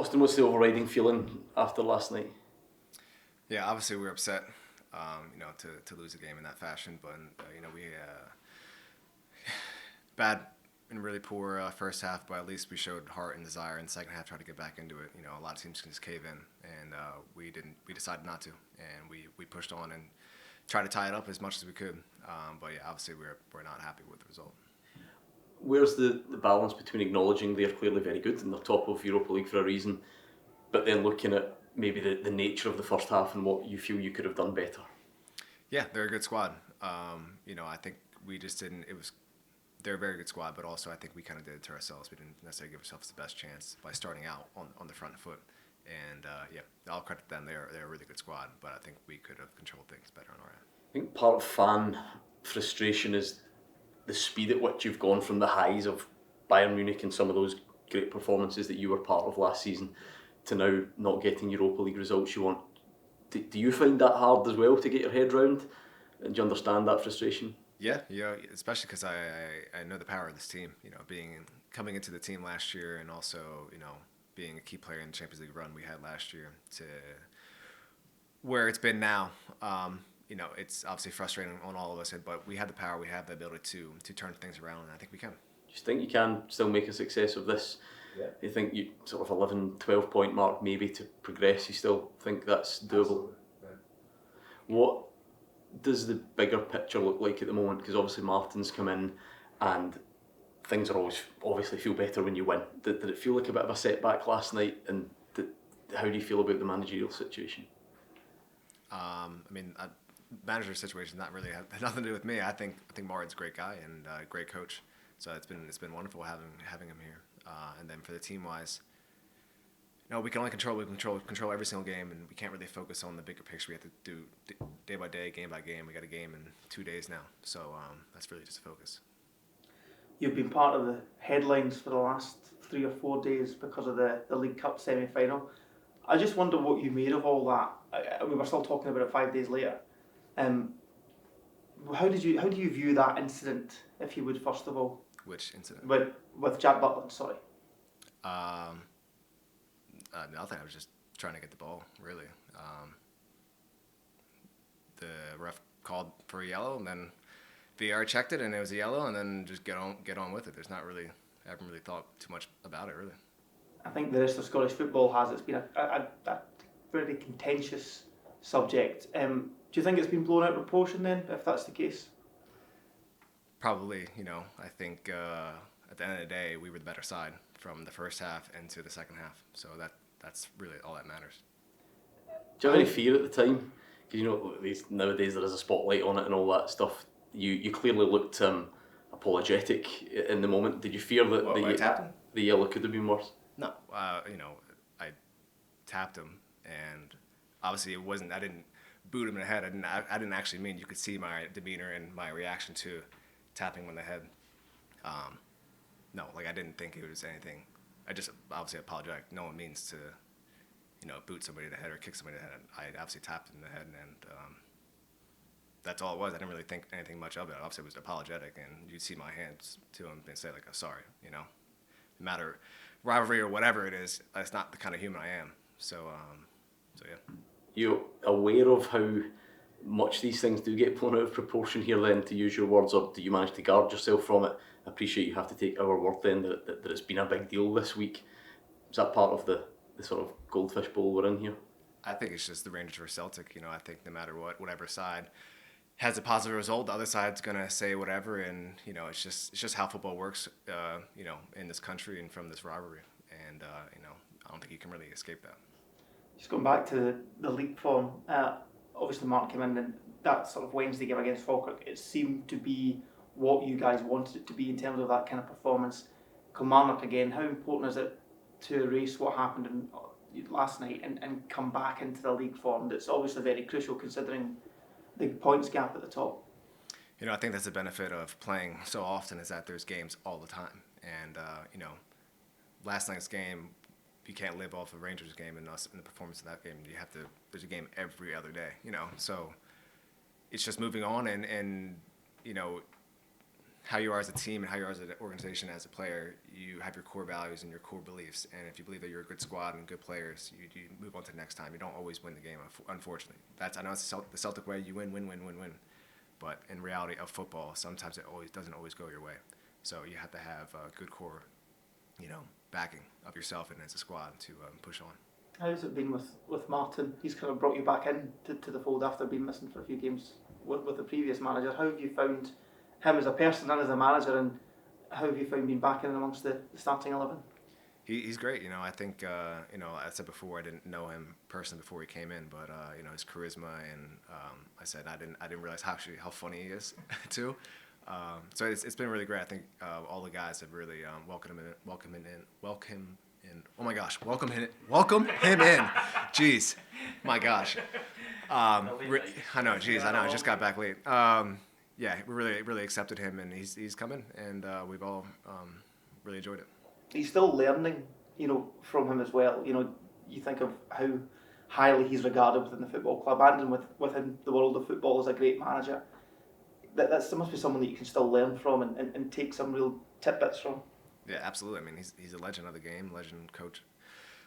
Austin, what's the overriding feeling after last night? Yeah, obviously we were upset, to lose a game in that fashion. But we bad and really poor first half, but at least we showed heart and desire in the second half, tried to get back into it. A lot of teams can just cave in, and we didn't. We decided not to, and we pushed on and tried to tie it up as much as we could. But yeah, obviously we're not happy with the result. Where's the balance between acknowledging they're clearly very good and they're top of Europa League for a reason, but then looking at maybe the nature of the first half and what you feel you could have done better? Yeah, they're a good squad. I think we just didn't. They're a very good squad, but also I think we kind of did it to ourselves. We didn't necessarily give ourselves the best chance by starting out on the front foot. And I'll credit them. They're a really good squad, but I think we could have controlled things better on our end. I think part of fan frustration is the speed at which you've gone from the highs of Bayern Munich and some of those great performances that you were part of last season to now not getting Europa League results you want. Do you find that hard as well to get your head round? And do you understand that frustration? Yeah, especially because I know the power of this team. Coming into the team last year, and also being a key player in the Champions League run we had last year to where it's been now. It's obviously frustrating on all of us, but we have the power, we have the ability to turn things around, and I think we can. Do you think you can still make a success of this? Yeah. Do you think you sort of 11, 12 point mark maybe to progress, you still think that's doable? Absolutely. Yeah. What does the bigger picture look like at the moment? Because obviously Martin's come in and things are always obviously feel better when you win. Did it feel like a bit of a setback last night? And how do you feel about the managerial situation? Manager situation not really had nothing to do with me. I think Martin's a great guy and a great coach. So it's been wonderful having him here. And then for the team wise, we can only control every single game, and we can't really focus on the bigger picture. We have to do day by day, game by game. We got a game in 2 days now, so that's really just a focus. You've been part of the headlines for the last 3 or 4 days because of the League Cup semi-final. I just wonder what you made of all that. We were still talking about it 5 days later. How do you view that incident, if you would, first of all? Which incident? With Jack Butland, sorry. Nothing. I was just trying to get the ball, really. The ref called for a yellow, and then VR checked it, and it was a yellow, and then just get on with it. I haven't really thought too much about it, really. I think the rest of Scottish football has. It's been a very contentious subject. Do you think it's been blown out of proportion then, if that's the case? Probably. I think at the end of the day, we were the better side from the first half into the second half. So that's really all that matters. Do you have any fear at the time? Because nowadays there is a spotlight on it and all that stuff. You clearly looked apologetic in the moment. Did you fear that the yellow could have been worse? No, I tapped him, and obviously it wasn't. I didn't boot him in the head. I didn't actually mean. You could see my demeanor and my reaction to tapping him in the head. No, I didn't think it was anything. I just obviously apologetic. No one means to, boot somebody in the head or kick somebody in the head. I obviously tapped him in the head, and that's all it was. I didn't really think anything much of it. Obviously, it was apologetic, and you'd see my hands to him and say oh, sorry. No matter rivalry or whatever it is, that's not the kind of human I am. So yeah. You aware of how much these things do get blown out of proportion here then, to use your words, or do you manage to guard yourself from it? I appreciate you have to take our word then that it's been a big deal this week. Is that part of the sort of goldfish bowl we're in here? I think it's just the Rangers versus Celtic. I think no matter whatever side has a positive result, the other side's gonna say whatever, and it's just how football works, in this country and from this rivalry, and I don't think you can really escape that. Just going back to the league form, obviously Mark came in, and that sort of Wednesday game against Falkirk, it seemed to be what you guys wanted it to be in terms of that kind of performance. Kilmarnock again, how important is it to erase what happened last night and come back into the league form? That's obviously very crucial considering the points gap at the top. I think that's the benefit of playing so often, is that there's games all the time. And, last night's game, you can't live off a Rangers game and the performance of that game. There's a game every other day, So it's just moving on, and how you are as a team and how you are as an organization, as a player, you have your core values and your core beliefs. And if you believe that you're a good squad and good players, you move on to the next time. You don't always win the game, unfortunately. I know it's the Celtic way. You win. But in reality of football, sometimes it doesn't always go your way. So you have to have a good core, backing of yourself and as a squad to push on. How's it been with Martin? He's kind of brought you back in to the fold after being missing for a few games with the previous manager. How have you found him as a person and as a manager, and how have you found being back in amongst the starting 11? He's great. I think, I said before I didn't know him personally before he came in, but his charisma and I said I didn't realize how funny he is too. So it's been really great. I think all the guys have really welcomed him in. Oh my gosh, welcome him in. Jeez, my gosh. I know. Jeez, I know. I just got back late. Yeah, we really accepted him, and he's coming, and we've all really enjoyed it. He's still learning, from him as well. You think of how highly he's regarded within the football club and within the world of football as a great manager. There must be someone that you can still learn from and take some real tidbits from. Yeah, absolutely. I mean, he's a legend of the game,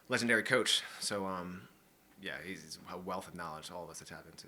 legendary coach. So, yeah, he's a wealth of knowledge all of us to tap into.